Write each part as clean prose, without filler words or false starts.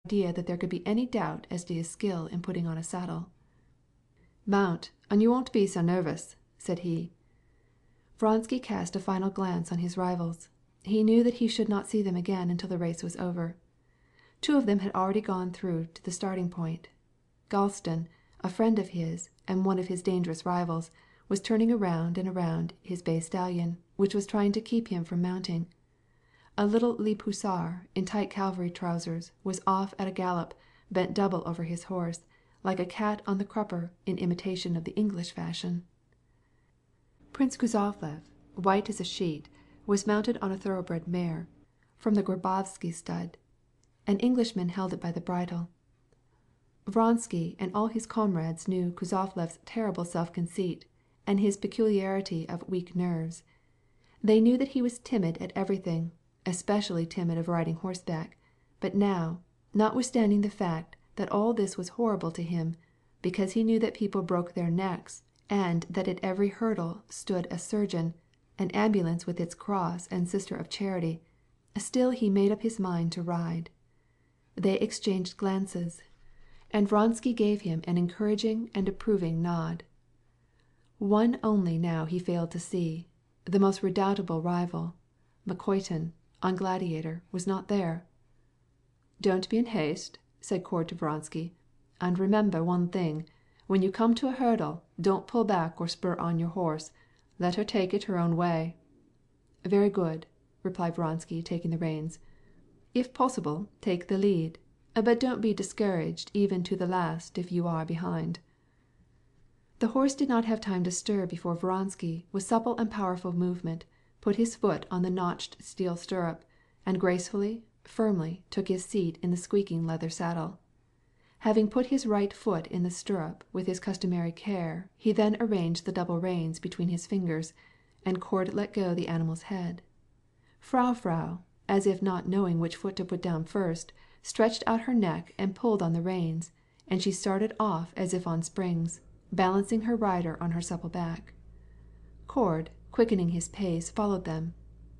idea that there could be any doubt as to his skill in putting on a saddle. "Mount, and you won't be so nervous," said he. Vronsky cast a final glance on his rivals. He knew that he should not see them again until the race was over. Two of them had already gone through to the starting point. Galston, a friend of his and one of his dangerous rivals, was turning around and around his bay stallion, which was trying to keep him from mounting. A little Leib hussar in tight cavalry trousers was off at a gallop, bent double over his horse, like a cat on the crupper, in imitation of the English fashion. Prince Kuzovlev, white as a sheet, was mounted on a thoroughbred mare from the Grabovsky stud. An Englishman held it by the bridle. Vronsky and all his comrades knew Kuzovlev's terrible self-conceit and his peculiarity of weak nerves. They knew that he was timid at everything, especially timid of riding horseback, but now, notwithstanding the fact that all this was horrible to him, because he knew that people broke their necks, and that at every hurdle stood a surgeon, an ambulance with its cross and Sister of Charity, still he made up his mind to ride. They exchanged glances, and Vronsky gave him an encouraging and approving nod. One only now he failed to see. The most redoubtable rival, Makoitin, on Gladiator, was not there. "Don't be in haste," said Cord to Vronsky, "and remember one thing. When you come to a hurdle, don't pull back or spur on your horse. Let her take it her own way." "Very good," replied Vronsky, taking the reins. "If possible, take the lead. But don't be discouraged even to the last if you are behind." The horse did not have time to stir before Vronsky, with supple and powerful movement, put his foot on the notched steel stirrup, and gracefully, firmly took his seat in the squeaking leather saddle. Having put his right foot in the stirrup with his customary care, he then arranged the double reins between his fingers, and Cord let go the animal's head. Frau, as if not knowing which foot to put down first, stretched out her neck and pulled on the reins, and she started off as if on springs, balancing her rider on her supple back. Cord, quickening his pace, followed them.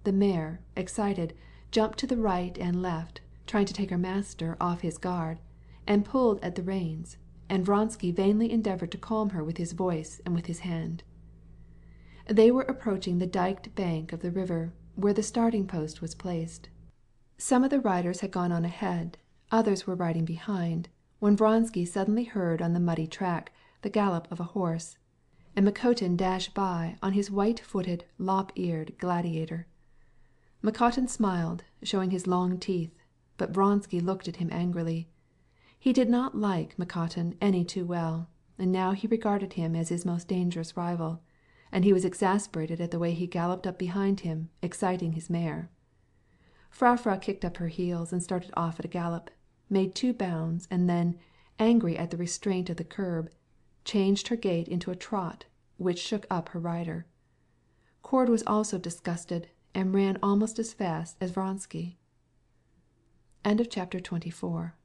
The mare, excited, jumped to the right and left, trying to take her master off his guard, and pulled at the reins, and Vronsky vainly endeavored to calm her with his voice and with his hand. They were approaching the diked bank of the river, where the starting post was placed. Some of the riders had gone on ahead, others were riding behind, when Vronsky suddenly heard on the muddy track the gallop of a horse, and Makotin dashed by on his white-footed, lop-eared Gladiator. Makotin smiled, showing his long teeth, but Vronsky looked at him angrily. He did not like Makotin any too well, and now he regarded him as his most dangerous rival, and he was exasperated at the way he galloped up behind him, exciting his mare. Frau kicked up her heels and started off at a gallop, made 2 bounds, and then, angry at the restraint of the curb, changed her gait into a trot, which shook up her rider. Cord was also disgusted, and ran almost as fast as Vronsky. Chapter 24